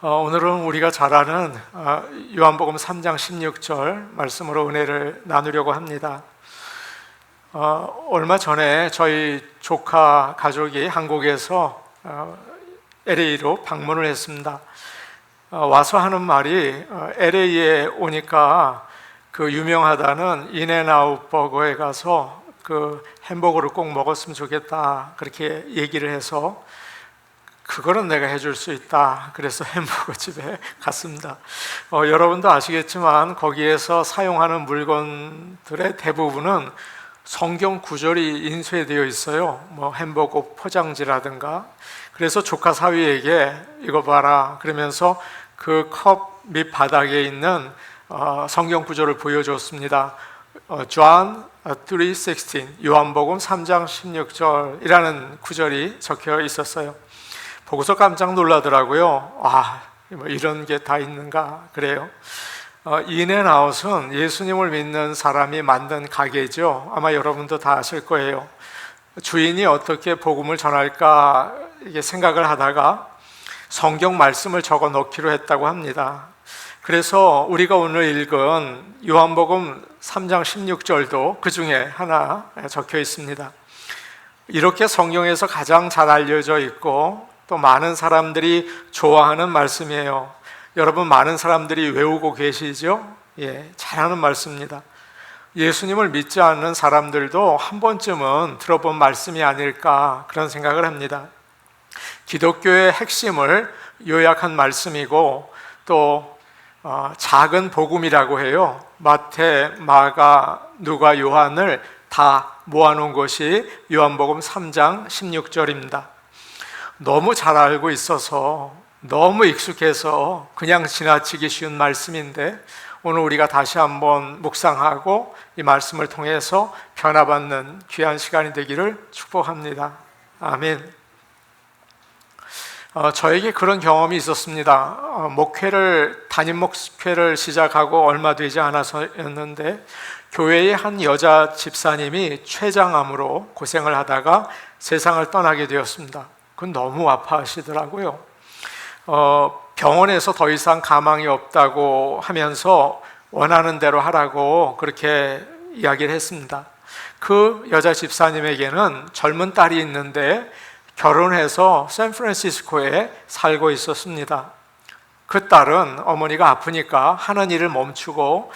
오늘은 우리가 잘 아는 요한복음 3장 16절 말씀으로 은혜를 나누려고 합니다. 얼마 전에 저희 조카 가족이 한국에서 LA로 방문을 했습니다. 와서 하는 말이 LA에 오니까 그 유명하다는 인앤아웃 버거에 가서 그 햄버거를 꼭 먹었으면 좋겠다, 그렇게 얘기를 해서 그거는 내가 해줄 수 있다. 그래서 햄버거 집에 갔습니다. 여러분도 아시겠지만 거기에서 사용하는 물건들의 대부분은 성경 구절이 인쇄되어 있어요. 뭐 햄버거 포장지라든가. 그래서 조카 사위에게 이거 봐라 그러면서 그 컵 밑 바닥에 있는 성경 구절을 보여줬습니다. John 3:16, 요한복음 3장 16절이라는 구절이 적혀 있었어요. 보고서 깜짝 놀라더라고요. 뭐 이런 게 다 있는가 그래요. 인앤아웃은 예수님을 믿는 사람이 만든 가게죠. 아마 여러분도 다 아실 거예요. 주인이 어떻게 복음을 전할까 이게 생각을 하다가 성경 말씀을 적어 넣기로 했다고 합니다. 그래서 우리가 오늘 읽은 요한복음 3장 16절도 그 중에 하나 적혀 있습니다. 이렇게 성경에서 가장 잘 알려져 있고 또 많은 사람들이 좋아하는 말씀이에요. 여러분 많은 사람들이 외우고 계시죠? 잘하는 말씀입니다. 예수님을 믿지 않는 사람들도 한 번쯤은 들어본 말씀이 아닐까 그런 생각을 합니다. 기독교의 핵심을 요약한 말씀이고 또 작은 복음이라고 해요. 마태, 마가, 누가, 요한을 다 모아놓은 것이 요한복음 3장 16절입니다. 너무 잘 알고 있어서 너무 익숙해서 그냥 지나치기 쉬운 말씀인데 오늘 우리가 다시 한번 묵상하고 이 말씀을 통해서 변화받는 귀한 시간이 되기를 축복합니다. 아멘. 저에게 그런 경험이 있었습니다. 담임 목회를 시작하고 얼마 되지 않아서였는데 교회의 한 여자 집사님이 췌장암으로 고생을 하다가 세상을 떠나게 되었습니다. 그건 너무 아파하시더라고요. 병원에서 더 이상 가망이 없다고 하면서 원하는 대로 하라고 그렇게 이야기를 했습니다. 그 여자 집사님에게는 젊은 딸이 있는데 결혼해서 샌프란시스코에 살고 있었습니다. 그 딸은 어머니가 아프니까 하는 일을 멈추고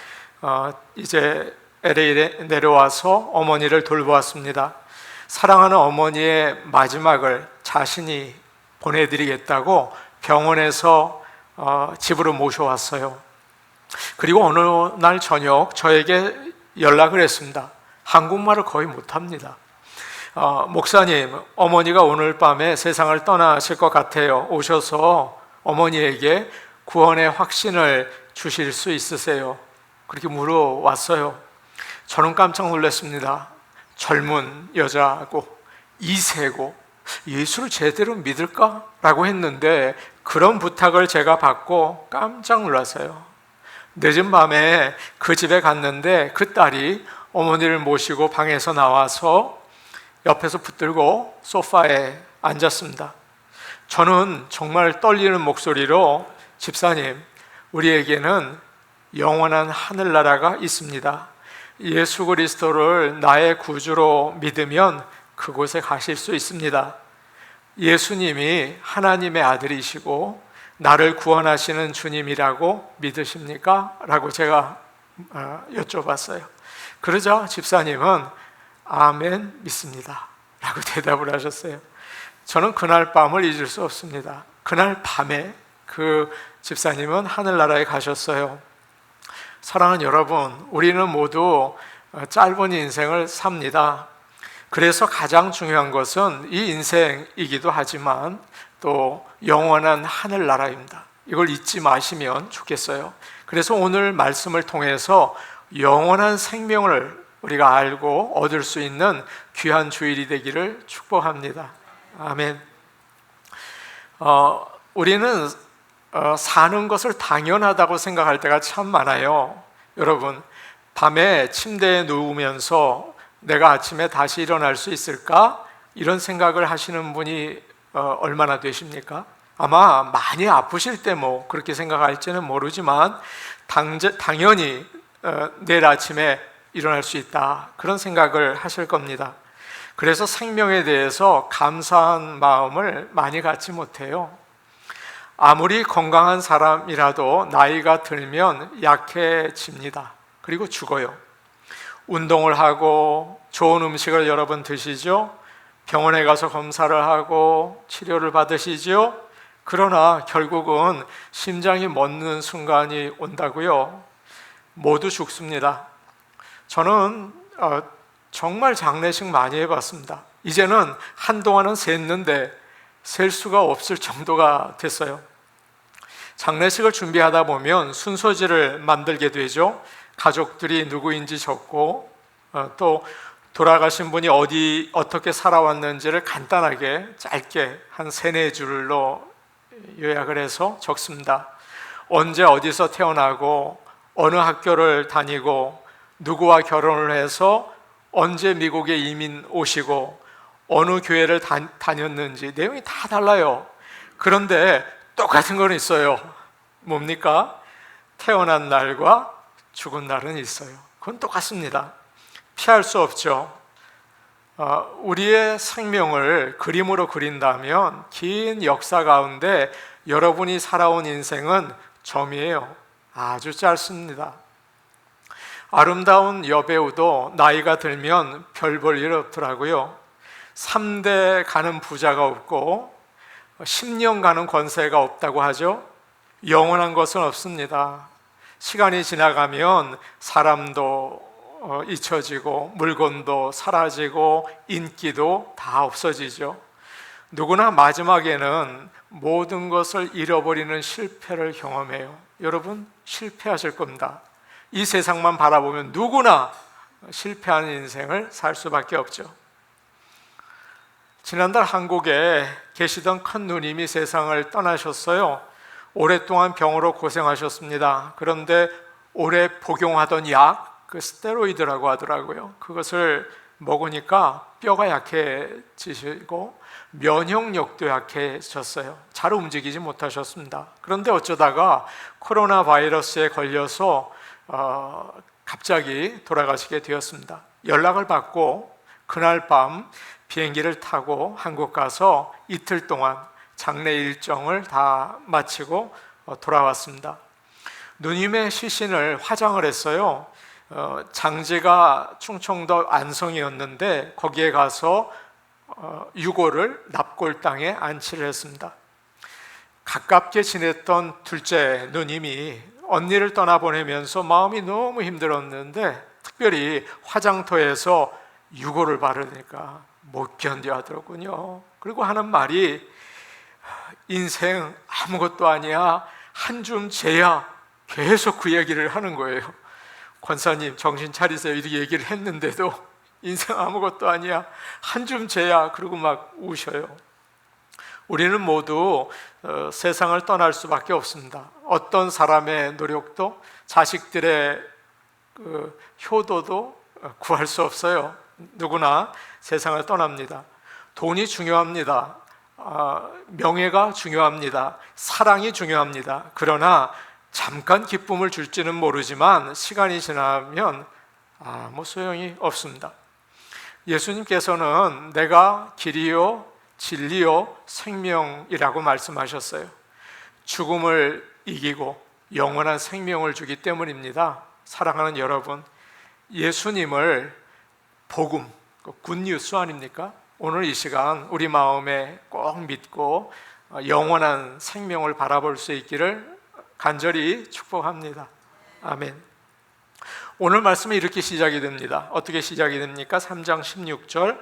이제 LA에 내려와서 어머니를 돌보았습니다. 사랑하는 어머니의 마지막을 자신이 보내드리겠다고 병원에서 집으로 모셔왔어요. 그리고 어느 날 저녁 저에게 연락을 했습니다. 한국말을 거의 못합니다. 목사님, 어머니가 오늘 밤에 세상을 떠나실 것 같아요. 오셔서 어머니에게 구원의 확신을 주실 수 있으세요? 그렇게 물어왔어요. 저는 깜짝 놀랐습니다. 젊은 여자고 이세고 예수를 제대로 믿을까? 라고 했는데 그런 부탁을 제가 받고 깜짝 놀랐어요. 늦은 밤에 그 집에 갔는데 그 딸이 어머니를 모시고 방에서 나와서 옆에서 붙들고 소파에 앉았습니다. 저는 정말 떨리는 목소리로 집사님, 우리에게는 영원한 하늘나라가 있습니다. 예수 그리스도를 나의 구주로 믿으면 그곳에 가실 수 있습니다. 예수님이 하나님의 아들이시고 나를 구원하시는 주님이라고 믿으십니까? 라고 제가 여쭤봤어요. 그러자 집사님은 아멘, 믿습니다 라고 대답을 하셨어요. 저는 그날 밤을 잊을 수 없습니다. 그날 밤에 그 집사님은 하늘나라에 가셨어요. 사랑하는 여러분, 우리는 모두 짧은 인생을 삽니다. 그래서 가장 중요한 것은 이 인생이기도 하지만 또 영원한 하늘나라입니다. 이걸 잊지 마시면 좋겠어요. 그래서 오늘 말씀을 통해서 영원한 생명을 우리가 알고 얻을 수 있는 귀한 주일이 되기를 축복합니다. 아멘. 우리는 사는 것을 당연하다고 생각할 때가 참 많아요. 여러분, 밤에 침대에 누우면서 내가 아침에 다시 일어날 수 있을까? 이런 생각을 하시는 분이 얼마나 되십니까? 아마 많이 아프실 때 뭐 그렇게 생각할지는 모르지만 당연히 내일 아침에 일어날 수 있다, 그런 생각을 하실 겁니다. 그래서 생명에 대해서 감사한 마음을 많이 갖지 못해요. 아무리 건강한 사람이라도 나이가 들면 약해집니다. 그리고 죽어요. 운동을 하고 좋은 음식을 여러 번 드시죠. 병원에 가서 검사를 하고 치료를 받으시죠. 그러나 결국은 심장이 멎는 순간이 온다고요. 모두 죽습니다. 저는 정말 장례식 많이 해봤습니다. 이제는 한동안은 셌는데 셀 수가 없을 정도가 됐어요. 장례식을 준비하다 보면 순서지를 만들게 되죠. 가족들이 누구인지 적고 또 돌아가신 분이 어떻게 살아왔는지를 간단하게 짧게 한 3-4줄로 요약을 해서 적습니다. 언제 어디서 태어나고 어느 학교를 다니고 누구와 결혼을 해서 언제 미국에 이민 오시고 어느 교회를 다녔는지 내용이 다 달라요. 그런데 똑같은 건 있어요. 뭡니까? 태어난 날과 죽은 날은 있어요. 그건 똑같습니다. 피할 수 없죠. 우리의 생명을 그림으로 그린다면 긴 역사 가운데 여러분이 살아온 인생은 점이에요. 아주 짧습니다. 아름다운 여배우도 나이가 들면 별 볼 일 없더라고요. 3대 가는 부자가 없고 10년 가는 권세가 없다고 하죠. 영원한 것은 없습니다. 시간이 지나가면 사람도 잊혀지고 물건도 사라지고 인기도 다 없어지죠. 누구나 마지막에는 모든 것을 잃어버리는 실패를 경험해요. 여러분, 실패하실 겁니다. 이 세상만 바라보면 누구나 실패하는 인생을 살 수밖에 없죠. 지난달 한국에 계시던 큰 누님이 세상을 떠나셨어요. 오랫동안 병으로 고생하셨습니다. 그런데 오래 복용하던 약, 그 스테로이드라고 하더라고요. 그것을 먹으니까 뼈가 약해지시고 면역력도 약해졌어요. 잘 움직이지 못하셨습니다. 그런데 어쩌다가 코로나 바이러스에 걸려서 갑자기 돌아가시게 되었습니다. 연락을 받고 그날 밤 비행기를 타고 한국 가서 이틀 동안 장례 일정을 다 마치고 돌아왔습니다. 누님의 시신을 화장을 했어요. 장지가 충청도 안성이었는데 거기에 가서 유골을 납골 땅에 안치를 했습니다. 가깝게 지냈던 둘째 누님이 언니를 떠나보내면서 마음이 너무 힘들었는데 특별히 화장터에서 유골을 바르니까 못 견뎌 하더군요. 그리고 하는 말이 인생 아무것도 아니야, 한 줌 재야. 계속 그 얘기를 하는 거예요. 권사님 정신 차리세요, 이렇게 얘기를 했는데도 인생 아무것도 아니야, 한 줌 재야. 그러고 막 우셔요. 우리는 모두 세상을 떠날 수밖에 없습니다. 어떤 사람의 노력도 자식들의 효도도 구할 수 없어요. 누구나 세상을 떠납니다. 돈이 중요합니다. 명예가 중요합니다. 사랑이 중요합니다. 그러나 잠깐 기쁨을 줄지는 모르지만 시간이 지나면 아무 소용이 없습니다. 예수님께서는 내가 길이요 진리요 생명이라고 말씀하셨어요. 죽음을 이기고 영원한 생명을 주기 때문입니다. 사랑하는 여러분, 예수님을 복음, 굿뉴스 아닙니까? 오늘 이 시간 우리 마음에 꼭 믿고 영원한 생명을 바라볼 수 있기를 간절히 축복합니다. 아멘. 오늘 말씀은 이렇게 시작이 됩니다. 어떻게 시작이 됩니까? 3장 16절,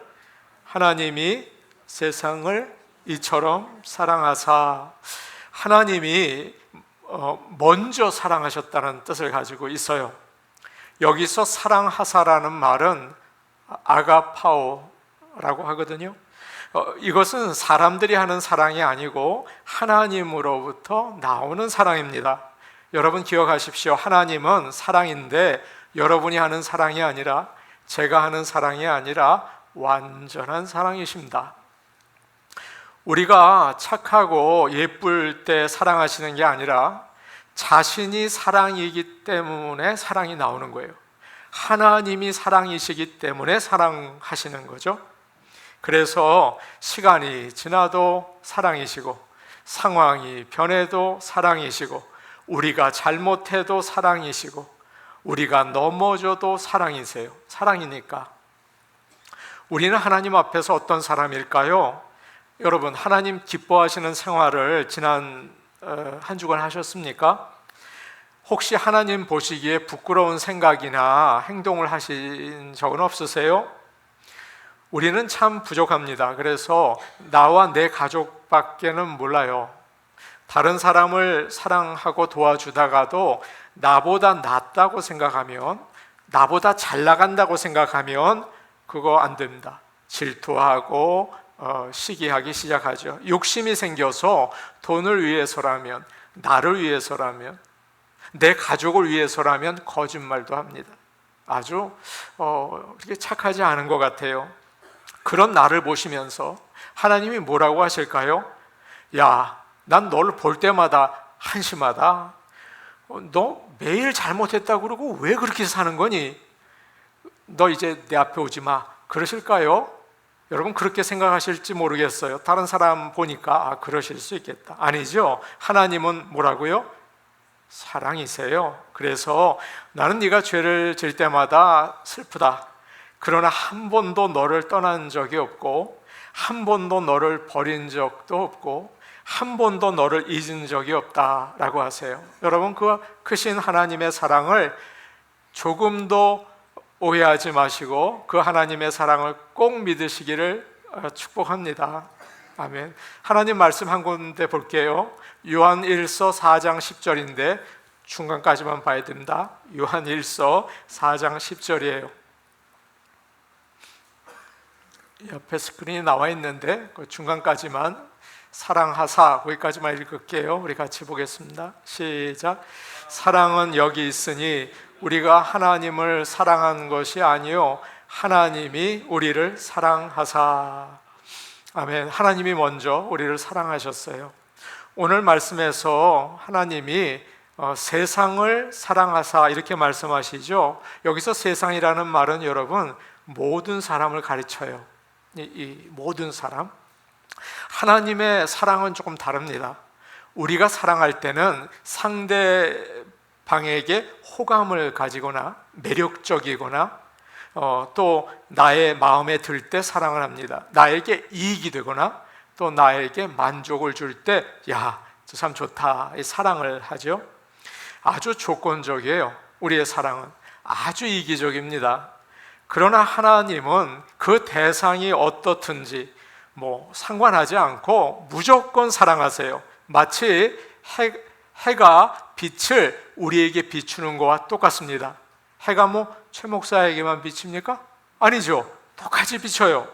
하나님이 세상을 이처럼 사랑하사. 하나님이 먼저 사랑하셨다는 뜻을 가지고 있어요. 여기서 사랑하사라는 말은 아가파오라고 하거든요. 이것은 사람들이 하는 사랑이 아니고 하나님으로부터 나오는 사랑입니다. 여러분 기억하십시오. 하나님은 사랑인데 여러분이 하는 사랑이 아니라, 제가 하는 사랑이 아니라 완전한 사랑이십니다. 우리가 착하고 예쁠 때 사랑하시는 게 아니라 자신이 사랑이기 때문에 사랑이 나오는 거예요. 하나님이 사랑이시기 때문에 사랑하시는 거죠. 그래서 시간이 지나도 사랑이시고, 상황이 변해도 사랑이시고, 우리가 잘못해도 사랑이시고, 우리가 넘어져도 사랑이세요. 사랑이니까. 우리는 하나님 앞에서 어떤 사람일까요? 여러분, 하나님 기뻐하시는 생활을 지난 한 주간 하셨습니까? 혹시 하나님 보시기에 부끄러운 생각이나 행동을 하신 적은 없으세요? 우리는 참 부족합니다. 그래서 나와 내 가족밖에는 몰라요. 다른 사람을 사랑하고 도와주다가도 나보다 낫다고 생각하면, 나보다 잘 나간다고 생각하면 그거 안 됩니다. 질투하고 시기하기 시작하죠. 욕심이 생겨서 돈을 위해서라면, 나를 위해서라면, 내 가족을 위해서라면 거짓말도 합니다. 아주 그렇게 착하지 않은 것 같아요. 그런 나를 보시면서 하나님이 뭐라고 하실까요? 야, 난 너를 볼 때마다 한심하다. 너 매일 잘못했다고 그러고 왜 그렇게 사는 거니? 너 이제 내 앞에 오지 마. 그러실까요? 여러분, 그렇게 생각하실지 모르겠어요. 다른 사람 보니까 그러실 수 있겠다. 아니죠. 하나님은 뭐라고요? 사랑이세요. 그래서 나는 네가 죄를 질 때마다 슬프다. 그러나 한 번도 너를 떠난 적이 없고, 한 번도 너를 버린 적도 없고, 한 번도 너를 잊은 적이 없다라고 하세요. 여러분, 그 크신 하나님의 사랑을 조금도 오해하지 마시고 그 하나님의 사랑을 꼭 믿으시기를 축복합니다. 아멘. 하나님 말씀 한 군데 볼게요. 요한 1서 4장 10절인데 중간까지만 봐야 됩니다. 요한 1서 4장 10절이에요. 옆에 스크린이 나와 있는데 그 중간까지만, 사랑하사 거기까지만 읽을게요. 우리 같이 보겠습니다. 시작. 사랑은 여기 있으니 우리가 하나님을 사랑한 것이 아니요 하나님이 우리를 사랑하사. 아멘. 하나님이 먼저 우리를 사랑하셨어요. 오늘 말씀에서 하나님이 세상을 사랑하사 이렇게 말씀하시죠. 여기서 세상이라는 말은 여러분 모든 사람을 가르쳐요. 이 모든 사람. 하나님의 사랑은 조금 다릅니다. 우리가 사랑할 때는 상대방에게 호감을 가지거나 매력적이거나 또 나의 마음에 들 때 사랑을 합니다. 나에게 이익이 되거나 또 나에게 만족을 줄 때 야, 저 사람 좋다, 이 사랑을 하죠. 아주 조건적이에요. 우리의 사랑은 아주 이기적입니다. 그러나 하나님은 그 대상이 어떻든지 상관하지 않고 무조건 사랑하세요. 마치 해가 빛을 우리에게 비추는 것과 똑같습니다. 해가 최 목사에게만 비칩니까? 아니죠. 똑같이 비춰요.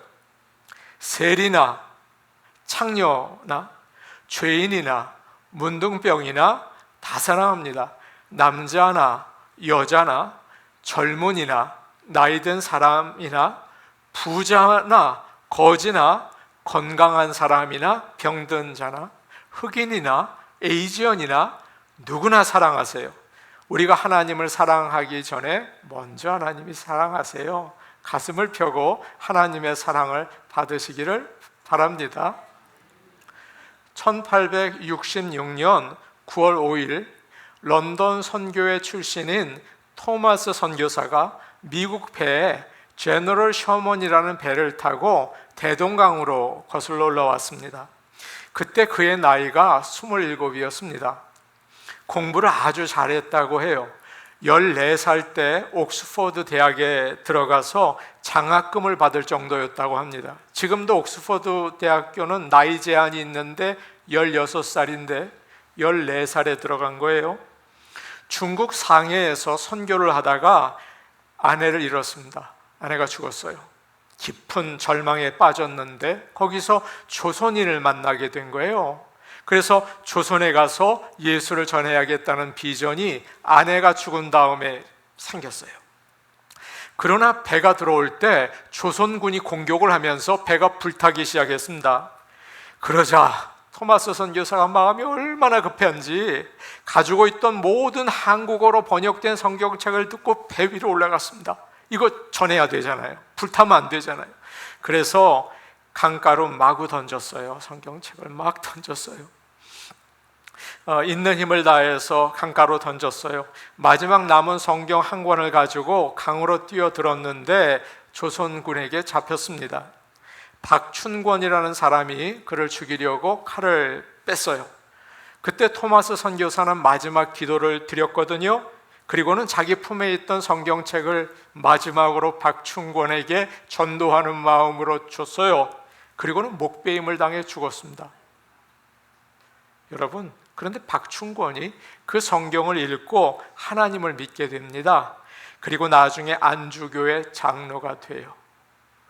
세리나 창녀나 죄인이나 문둥병이나 다 사랑합니다. 남자나 여자나 젊은이나 나이든 사람이나 부자나 거지나 건강한 사람이나 병든 자나 흑인이나 에이지언이나 누구나 사랑하세요. 우리가 하나님을 사랑하기 전에 먼저 하나님이 사랑하세요. 가슴을 펴고 하나님의 사랑을 받으시기를 바랍니다. 1866년 9월 5일 런던 선교회 출신인 토마스 선교사가 미국 배에 제너럴 셔먼이라는 배를 타고 대동강으로 거슬러 올라왔습니다. 그때 그의 나이가 27이었습니다. 공부를 아주 잘했다고 해요. 14살 때 옥스퍼드 대학에 들어가서 장학금을 받을 정도였다고 합니다. 지금도 옥스퍼드 대학교는 나이 제한이 있는데 16살인데 14살에 들어간 거예요. 중국 상해에서 선교를 하다가 아내를 잃었습니다. 아내가 죽었어요. 깊은 절망에 빠졌는데 거기서 조선인을 만나게 된 거예요. 그래서 조선에 가서 예수를 전해야겠다는 비전이 아내가 죽은 다음에 생겼어요. 그러나 배가 들어올 때 조선군이 공격을 하면서 배가 불타기 시작했습니다. 그러자 토마스 선교사가 마음이 얼마나 급한지 가지고 있던 모든 한국어로 번역된 성경책을 듣고 배 위로 올라갔습니다. 이거 전해야 되잖아요. 불타면 안 되잖아요. 그래서 강가로 마구 던졌어요. 성경책을 막 던졌어요. 있는 힘을 다해서 강가로 던졌어요. 마지막 남은 성경 한 권을 가지고 강으로 뛰어들었는데 조선군에게 잡혔습니다. 박춘권이라는 사람이 그를 죽이려고 칼을 뺐어요. 그때 토마스 선교사는 마지막 기도를 드렸거든요. 그리고는 자기 품에 있던 성경책을 마지막으로 박춘권에게 전도하는 마음으로 줬어요. 그리고는 목베임을 당해 죽었습니다. 여러분, 그런데 박춘권이 그 성경을 읽고 하나님을 믿게 됩니다. 그리고 나중에 안주교회 장로가 돼요.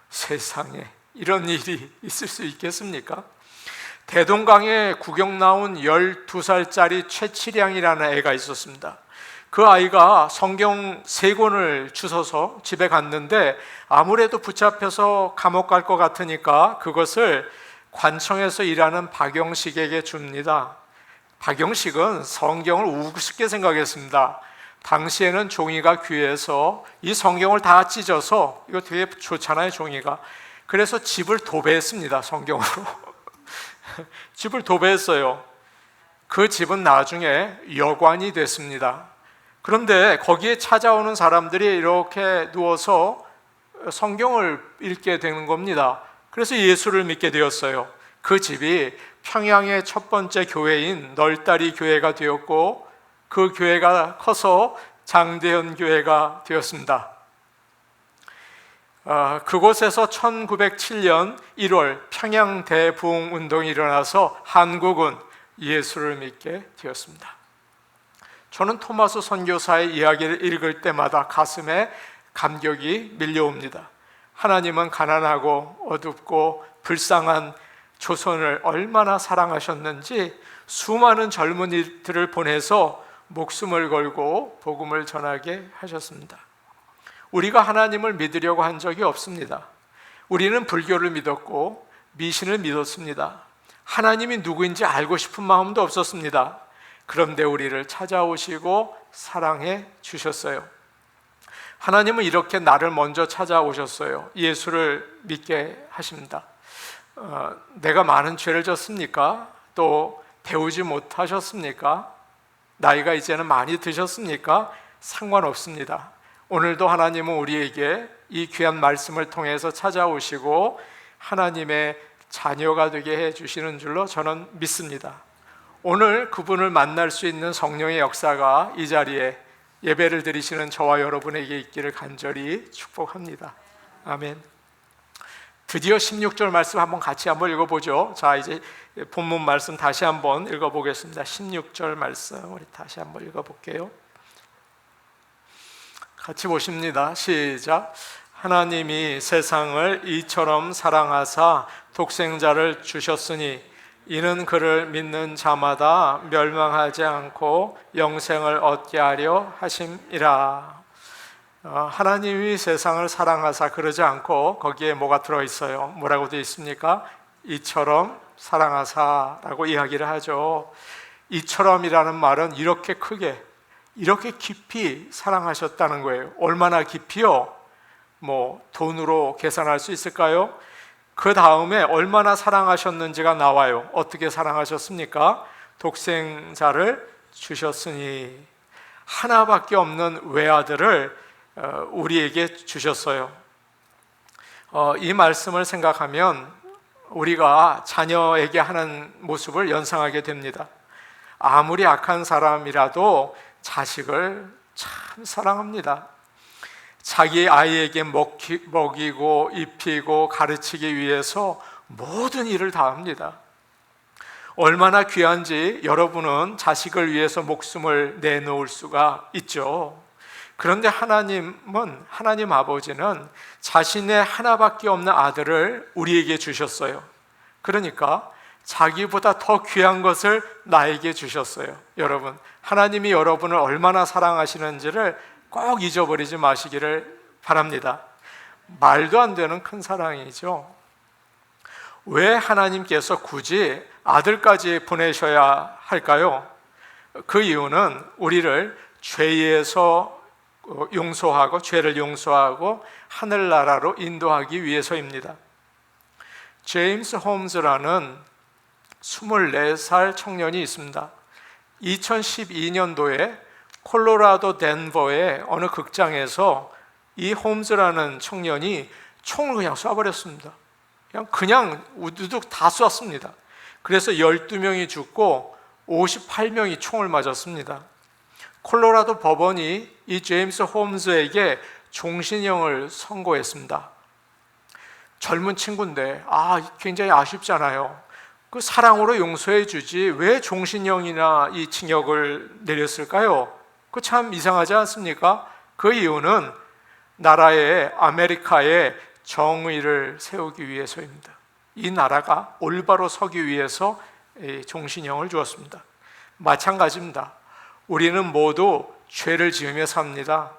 세상에 이런 일이 있을 수 있겠습니까? 대동강에 구경 나온 12살짜리 최치량이라는 애가 있었습니다. 그 아이가 성경 3권을 주워서 집에 갔는데 아무래도 붙잡혀서 감옥 갈 것 같으니까 그것을 관청에서 일하는 박영식에게 줍니다. 박영식은 성경을 우습게 생각했습니다. 당시에는 종이가 귀해서 이 성경을 다 찢어서, 이거 되게 좋잖아요, 종이가. 그래서 집을 도배했습니다, 성경으로. 집을 도배했어요. 그 집은 나중에 여관이 됐습니다. 그런데 거기에 찾아오는 사람들이 이렇게 누워서 성경을 읽게 되는 겁니다. 그래서 예수를 믿게 되었어요. 그 집이 평양의 첫 번째 교회인 널다리 교회가 되었고, 그 교회가 커서 장대현 교회가 되었습니다. 그곳에서 1907년 1월 평양 대부흥 운동이 일어나서 한국은 예수를 믿게 되었습니다. 저는 토마스 선교사의 이야기를 읽을 때마다 가슴에 감격이 밀려옵니다. 하나님은 가난하고 어둡고 불쌍한 조선을 얼마나 사랑하셨는지 수많은 젊은이들을 보내서 목숨을 걸고 복음을 전하게 하셨습니다. 우리가 하나님을 믿으려고 한 적이 없습니다. 우리는 불교를 믿었고 미신을 믿었습니다. 하나님이 누구인지 알고 싶은 마음도 없었습니다. 그런데 우리를 찾아오시고 사랑해 주셨어요. 하나님은 이렇게 나를 먼저 찾아오셨어요. 예수를 믿게 하십니다. 내가 많은 죄를 졌습니까? 또 배우지 못하셨습니까? 나이가 이제는 많이 드셨습니까? 상관없습니다. 오늘도 하나님은 우리에게 이 귀한 말씀을 통해서 찾아오시고 하나님의 자녀가 되게 해주시는 줄로 저는 믿습니다. 오늘 그분을 만날 수 있는 성령의 역사가 이 자리에 예배를 드리시는 저와 여러분에게 있기를 간절히 축복합니다. 아멘. 드디어 16절 말씀 같이 한번 읽어보죠. 자, 이제 본문 말씀 다시 한번 읽어보겠습니다. 16절 말씀 우리 다시 한번 읽어볼게요. 같이 보십니다. 시작. 하나님이 세상을 이처럼 사랑하사 독생자를 주셨으니 이는 그를 믿는 자마다 멸망하지 않고 영생을 얻게 하려 하심이라. 하나님이 세상을 사랑하사 그러지 않고 거기에 뭐가 들어있어요? 뭐라고 되어 있습니까? 이처럼 사랑하사라고 이야기를 하죠. 이처럼이라는 말은 이렇게 크게, 이렇게 깊이 사랑하셨다는 거예요. 얼마나 깊이요? 돈으로 계산할 수 있을까요? 그 다음에 얼마나 사랑하셨는지가 나와요. 어떻게 사랑하셨습니까? 독생자를 주셨으니, 하나밖에 없는 외아들을 우리에게 주셨어요. 이 말씀을 생각하면 우리가 자녀에게 하는 모습을 연상하게 됩니다. 아무리 악한 사람이라도 자식을 참 사랑합니다. 자기 아이에게 먹이고 입히고 가르치기 위해서 모든 일을 다 합니다. 얼마나 귀한지 여러분은 자식을 위해서 목숨을 내놓을 수가 있죠. 그런데 하나님 아버지는 자신의 하나밖에 없는 아들을 우리에게 주셨어요. 그러니까 자기보다 더 귀한 것을 나에게 주셨어요. 여러분, 하나님이 여러분을 얼마나 사랑하시는지를 꼭 잊어버리지 마시기를 바랍니다. 말도 안 되는 큰 사랑이죠. 왜 하나님께서 굳이 아들까지 보내셔야 할까요? 그 이유는 우리를 죄에서 용서하고 죄를 용서하고 하늘나라로 인도하기 위해서입니다. 제임스 홈즈라는 24살 청년이 있습니다. 2012년도에 콜로라도 덴버의 어느 극장에서 이 홈즈라는 청년이 총을 그냥 쏴버렸습니다. 그냥 우두둑 다 쐈습니다. 그래서 12명이 죽고 58명이 총을 맞았습니다. 콜로라도 법원이 이 제임스 홈즈에게 종신형을 선고했습니다. 젊은 친구인데 굉장히 아쉽잖아요. 그 사랑으로 용서해 주지 왜 종신형이나 이 징역을 내렸을까요? 그 참 이상하지 않습니까? 그 이유는 나라의 아메리카의 정의를 세우기 위해서입니다. 이 나라가 올바로 서기 위해서 종신형을 주었습니다. 마찬가지입니다. 우리는 모두 죄를 지으며 삽니다.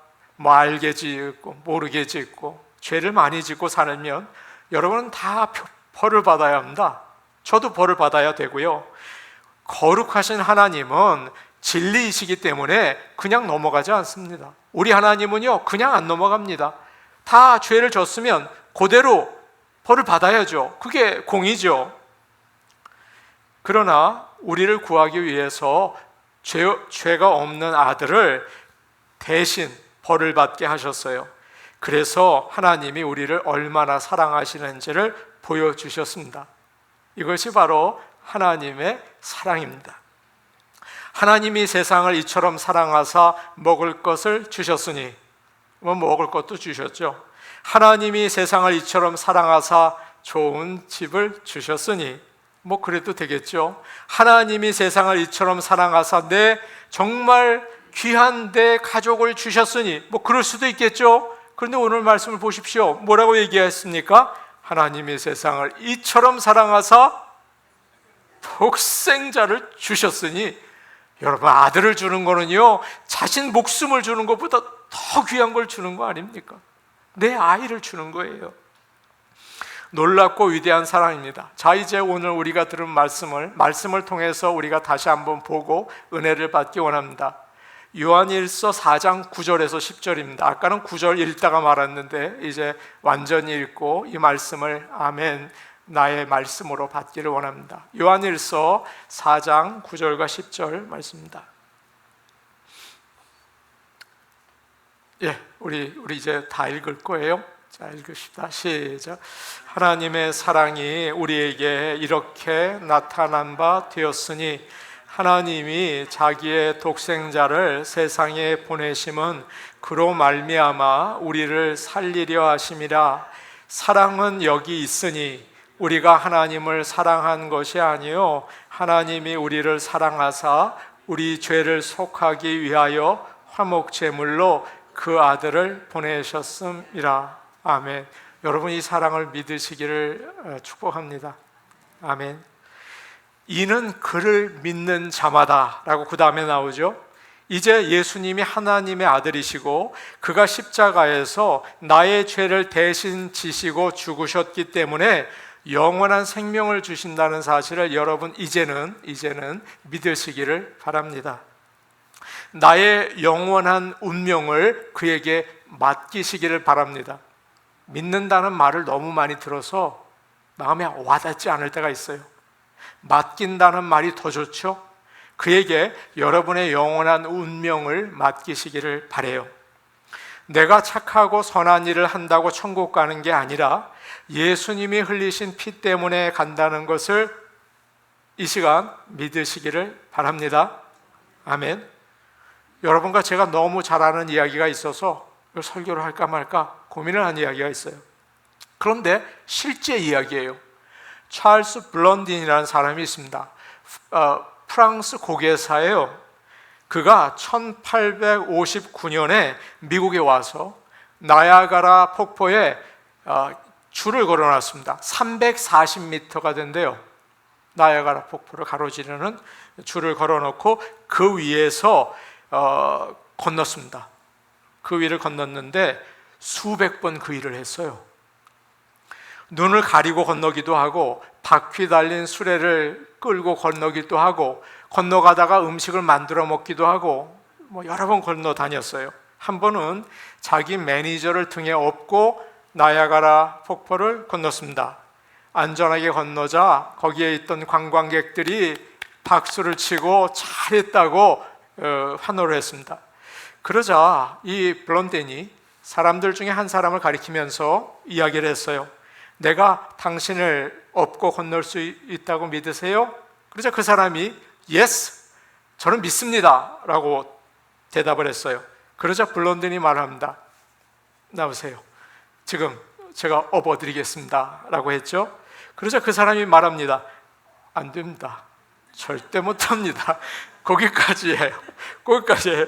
알게 짓고 모르게 짓고 죄를 많이 짓고 살면 여러분은 다 벌을 받아야 합니다. 저도 벌을 받아야 되고요. 거룩하신 하나님은 진리이시기 때문에 그냥 넘어가지 않습니다. 우리 하나님은요 그냥 안 넘어갑니다. 다 죄를 졌으면 그대로 벌을 받아야죠. 그게 공이죠. 그러나 우리를 구하기 위해서 죄가 없는 아들을 대신 벌을 받게 하셨어요. 그래서 하나님이 우리를 얼마나 사랑하시는지를 보여주셨습니다. 이것이 바로 하나님의 사랑입니다. 하나님이 세상을 이처럼 사랑하사 먹을 것을 주셨으니, 먹을 것도 주셨죠. 하나님이 세상을 이처럼 사랑하사 좋은 집을 주셨으니 그래도 되겠죠. 하나님이 세상을 이처럼 사랑하사 내 정말 귀한 내 가족을 주셨으니 그럴 수도 있겠죠. 그런데 오늘 말씀을 보십시오. 뭐라고 얘기했습니까? 하나님이 세상을 이처럼 사랑하사 독생자를 주셨으니, 여러분 아들을 주는 거는요 자신 목숨을 주는 것보다 더 귀한 걸 주는 거 아닙니까? 내 아이를 주는 거예요. 놀랍고 위대한 사랑입니다. 자, 이제 오늘 우리가 들은 말씀을 통해서 우리가 다시 한번 보고 은혜를 받기 원합니다. 요한일서 4장 9절에서 10절입니다. 아까는 9절 읽다가 말았는데 이제 완전히 읽고 이 말씀을 아멘, 나의 말씀으로 받기를 원합니다. 요한일서 4장 9절과 10절 말씀입니다. 우리 이제 다 읽을 거예요. 자, 읽읍시다. 시작. 하나님의 사랑이 우리에게 이렇게 나타난 바 되었으니 하나님이 자기의 독생자를 세상에 보내심은 그로 말미암아 우리를 살리려 하심이라. 사랑은 여기 있으니 우리가 하나님을 사랑한 것이 아니요 하나님이 우리를 사랑하사 우리 죄를 속하기 위하여 화목제물로 그 아들을 보내셨음이라. 아멘. 여러분 이 사랑을 믿으시기를 축복합니다. 아멘. 이는 그를 믿는 자마다 라고 그 다음에 나오죠. 이제 예수님이 하나님의 아들이시고 그가 십자가에서 나의 죄를 대신 지시고 죽으셨기 때문에 영원한 생명을 주신다는 사실을 여러분 이제는 믿으시기를 바랍니다. 나의 영원한 운명을 그에게 맡기시기를 바랍니다. 믿는다는 말을 너무 많이 들어서 마음에 와닿지 않을 때가 있어요. 맡긴다는 말이 더 좋죠. 그에게 여러분의 영원한 운명을 맡기시기를 바라요. 내가 착하고 선한 일을 한다고 천국 가는 게 아니라 예수님이 흘리신 피 때문에 간다는 것을 이 시간 믿으시기를 바랍니다. 아멘. 여러분과 제가 너무 잘 아는 이야기가 있어서 이걸 설교를 할까 말까 고민을 한 이야기가 있어요. 그런데 실제 이야기예요. 찰스 블런딘이라는 사람이 있습니다. 프랑스 고개사예요. 그가 1859년에 미국에 와서 나야가라 폭포에 줄을 걸어놨습니다. 340m가 된대요. 나야가라 폭포를 가로지르는 줄을 걸어놓고 그 위에서 건넜습니다. 그 위를 건넜는데 수백 번 그 일을 했어요. 눈을 가리고 건너기도 하고 바퀴 달린 수레를 끌고 건너기도 하고 건너가다가 음식을 만들어 먹기도 하고 여러 번 건너 다녔어요. 한 번은 자기 매니저를 등에 업고 나야가라 폭포를 건넜습니다. 안전하게 건너자 거기에 있던 관광객들이 박수를 치고 잘했다고 환호를 했습니다. 그러자 이 블론덴이 사람들 중에 한 사람을 가리키면서 이야기를 했어요. 내가 당신을 업고 건널 수 있다고 믿으세요? 그러자 그 사람이 Yes, 저는 믿습니다 라고 대답을 했어요. 그러자 블론덴이 말합니다. 나오세요. 지금 제가 업어드리겠습니다 라고 했죠. 그러자 그 사람이 말합니다. 안 됩니다. 절대 못합니다. 거기까지 해요. 거기까지 해요.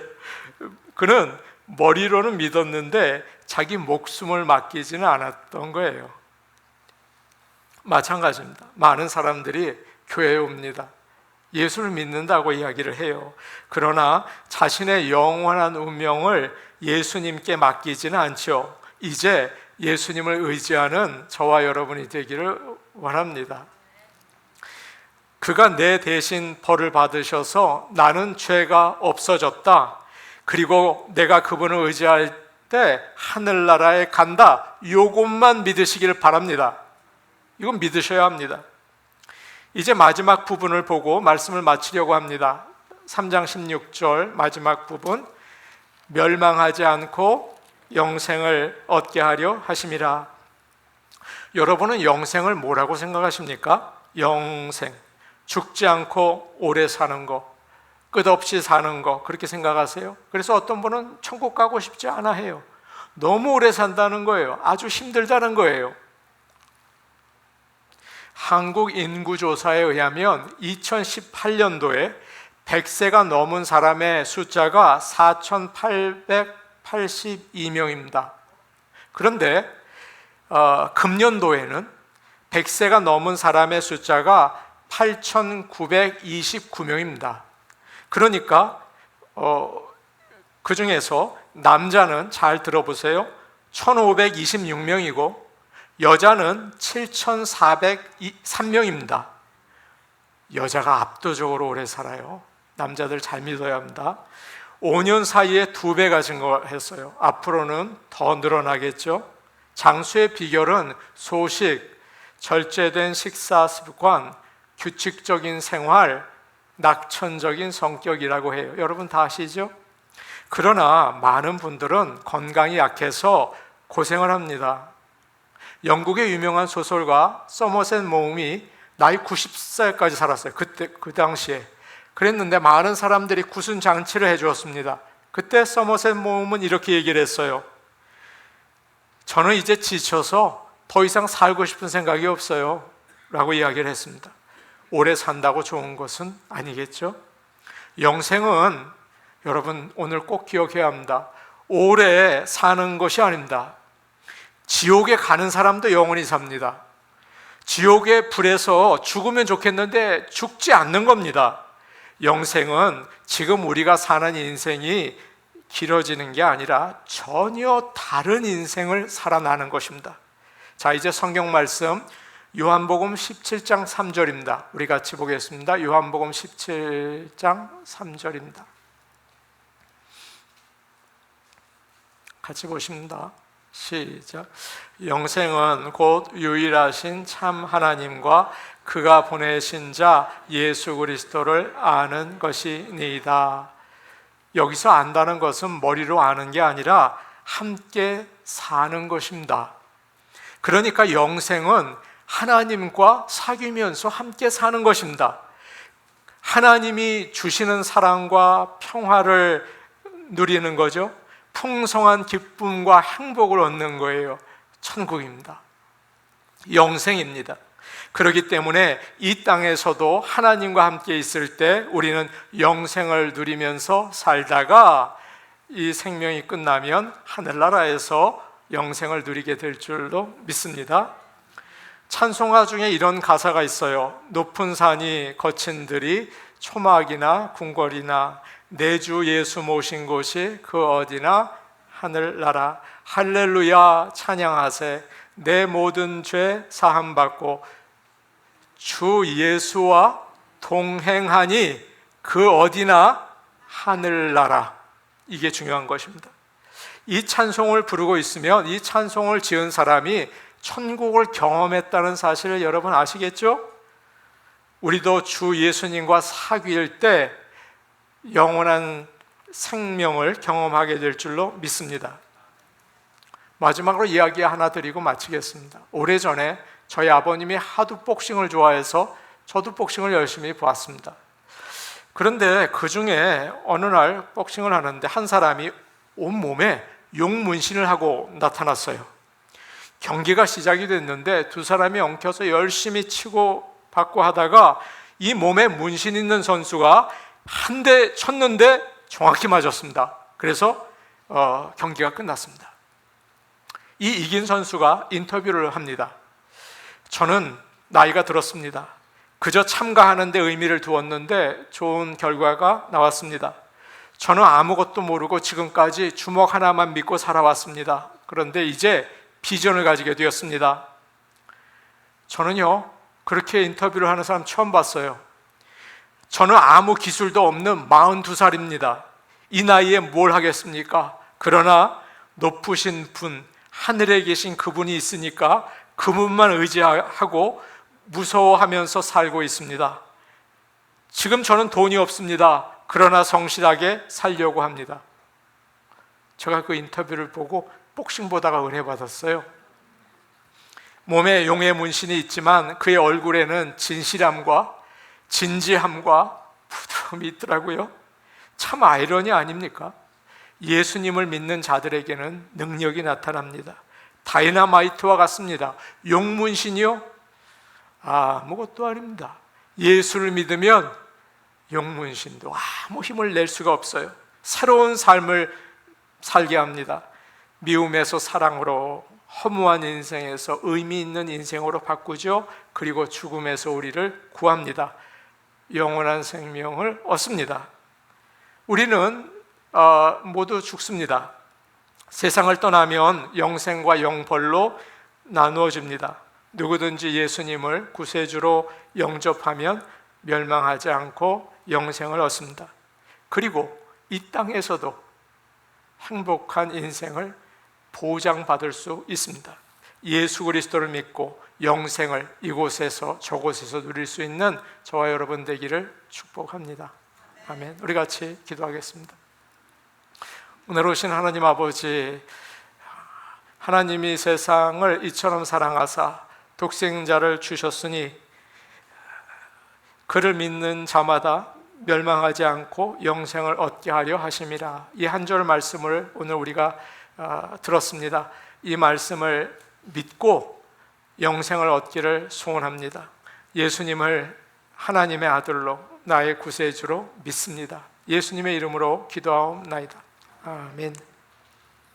그는 머리로는 믿었는데 자기 목숨을 맡기지는 않았던 거예요. 마찬가지입니다. 많은 사람들이 교회에 옵니다. 예수를 믿는다고 이야기를 해요. 그러나 자신의 영원한 운명을 예수님께 맡기지는 않죠. 이제 예수님을 의지하는 저와 여러분이 되기를 원합니다. 그가 내 대신 벌을 받으셔서 나는 죄가 없어졌다. 그리고 내가 그분을 의지할 때 하늘나라에 간다. 이것만 믿으시기를 바랍니다. 이건 믿으셔야 합니다. 이제 마지막 부분을 보고 말씀을 마치려고 합니다. 3장 16절 마지막 부분, 멸망하지 않고 영생을 얻게 하려 하심이라. 여러분은 영생을 뭐라고 생각하십니까? 영생, 죽지 않고 오래 사는 거, 끝없이 사는 거, 그렇게 생각하세요? 그래서 어떤 분은 천국 가고 싶지 않아 해요. 너무 오래 산다는 거예요. 아주 힘들다는 거예요. 한국 인구조사에 의하면 2018년도에 100세가 넘은 사람의 숫자가 4,882명입니다. 그런데 금년도에는 100세가 넘은 사람의 숫자가 8,929명입니다. 그러니까 그 중에서 남자는 잘 들어보세요. 1,526명이고 여자는 7,403명입니다. 여자가 압도적으로 오래 살아요. 남자들 잘 믿어야 합니다. 5년 사이에 2배가 증가했어요. 앞으로는 더 늘어나겠죠. 장수의 비결은 소식, 절제된 식사 습관, 규칙적인 생활, 낙천적인 성격이라고 해요. 여러분 다 아시죠? 그러나 많은 분들은 건강이 약해서 고생을 합니다. 영국의 유명한 소설가 서머셋 모음이 나이 90살까지 살았어요. 그 당시에. 그랬는데 많은 사람들이 구순 장치를 해주었습니다. 그때 서머셋 모음은 이렇게 얘기를 했어요. 저는 이제 지쳐서 더 이상 살고 싶은 생각이 없어요 라고 이야기를 했습니다. 오래 산다고 좋은 것은 아니겠죠? 영생은 여러분 오늘 꼭 기억해야 합니다. 오래 사는 것이 아닙니다. 지옥에 가는 사람도 영원히 삽니다. 지옥의 불에서 죽으면 좋겠는데 죽지 않는 겁니다. 영생은 지금 우리가 사는 인생이 길어지는 게 아니라 전혀 다른 인생을 살아나는 것입니다. 자, 이제 성경 말씀 요한복음 17장 3절입니다. 우리 같이 보겠습니다. 요한복음 17장 3절입니다. 같이 보십니다. 시작. 영생은 곧 유일하신 참 하나님과 그가 보내신 자 예수 그리스도를 아는 것이니이다. 여기서 안다는 것은 머리로 아는 게 아니라 함께 사는 것입니다. 그러니까 영생은 하나님과 사귀면서 함께 사는 것입니다. 하나님이 주시는 사랑과 평화를 누리는 거죠. 풍성한 기쁨과 행복을 얻는 거예요. 천국입니다. 영생입니다. 그렇기 때문에 이 땅에서도 하나님과 함께 있을 때 우리는 영생을 누리면서 살다가 이 생명이 끝나면 하늘나라에서 영생을 누리게 될 줄로 믿습니다. 찬송가 중에 이런 가사가 있어요. 높은 산이 거친 들이 초막이나 궁궐이나 내 주 예수 모신 곳이 그 어디나 하늘나라. 할렐루야 찬양하세. 내 모든 죄 사함받고 주 예수와 동행하니 그 어디나 하늘나라. 이게 중요한 것입니다. 이 찬송을 부르고 있으면 이 찬송을 지은 사람이 천국을 경험했다는 사실을 여러분 아시겠죠? 우리도 주 예수님과 사귈 때 영원한 생명을 경험하게 될 줄로 믿습니다. 마지막으로 이야기 하나 드리고 마치겠습니다. 오래전에 저희 아버님이 하도 복싱을 좋아해서 저도 복싱을 열심히 보았습니다. 그런데 그 중에 어느 날 복싱을 하는데 한 사람이 온몸에 용문신을 하고 나타났어요. 경기가 시작이 됐는데 두 사람이 엉켜서 열심히 치고 받고 하다가 이 몸에 문신 있는 선수가 한 대 쳤는데 정확히 맞았습니다. 그래서 경기가 끝났습니다. 이 이긴 선수가 인터뷰를 합니다. 저는 나이가 들었습니다. 그저 참가하는 데 의미를 두었는데 좋은 결과가 나왔습니다. 저는 아무것도 모르고 지금까지 주먹 하나만 믿고 살아왔습니다. 그런데 이제 비전을 가지게 되었습니다. 저는요, 그렇게 인터뷰를 하는 사람 처음 봤어요. 저는 아무 기술도 없는 42살입니다. 이 나이에 뭘 하겠습니까? 그러나 높으신 분, 하늘에 계신 그분이 있으니까 그분만 의지하고 무서워하면서 살고 있습니다. 지금 저는 돈이 없습니다. 그러나 성실하게 살려고 합니다. 제가 그 인터뷰를 보고 복싱 보다가 은혜 받았어요. 몸에 용의 문신이 있지만 그의 얼굴에는 진실함과 진지함과 부드러움이 있더라고요. 참 아이러니 아닙니까? 예수님을 믿는 자들에게는 능력이 나타납니다. 다이너마이트와 같습니다. 용문신이요? 아무것도 아닙니다. 예수를 믿으면 용문신도 아무 힘을 낼 수가 없어요. 새로운 삶을 살게 합니다. 미움에서 사랑으로, 허무한 인생에서 의미 있는 인생으로 바꾸죠. 그리고 죽음에서 우리를 구합니다. 영원한 생명을 얻습니다. 우리는 모두 죽습니다. 세상을 떠나면 영생과 영벌로 나누어집니다. 누구든지 예수님을 구세주로 영접하면 멸망하지 않고 영생을 얻습니다. 그리고 이 땅에서도 행복한 인생을 보장받을 수 있습니다. 예수 그리스도를 믿고 영생을 이곳에서 저곳에서 누릴 수 있는 저와 여러분 되기를 축복합니다. 아멘. 우리 같이 기도하겠습니다. 오늘 오신 하나님 아버지, 하나님이 세상을 이처럼 사랑하사 독생자를 주셨으니 그를 믿는 자마다 멸망하지 않고 영생을 얻게 하려 하심이라. 이 한 절 말씀을 오늘 우리가 들었습니다. 이 말씀을 믿고 영생을 얻기를 소원합니다. 예수님을 하나님의 아들로 나의 구세주로 믿습니다. 예수님의 이름으로 기도하옵나이다. 아멘.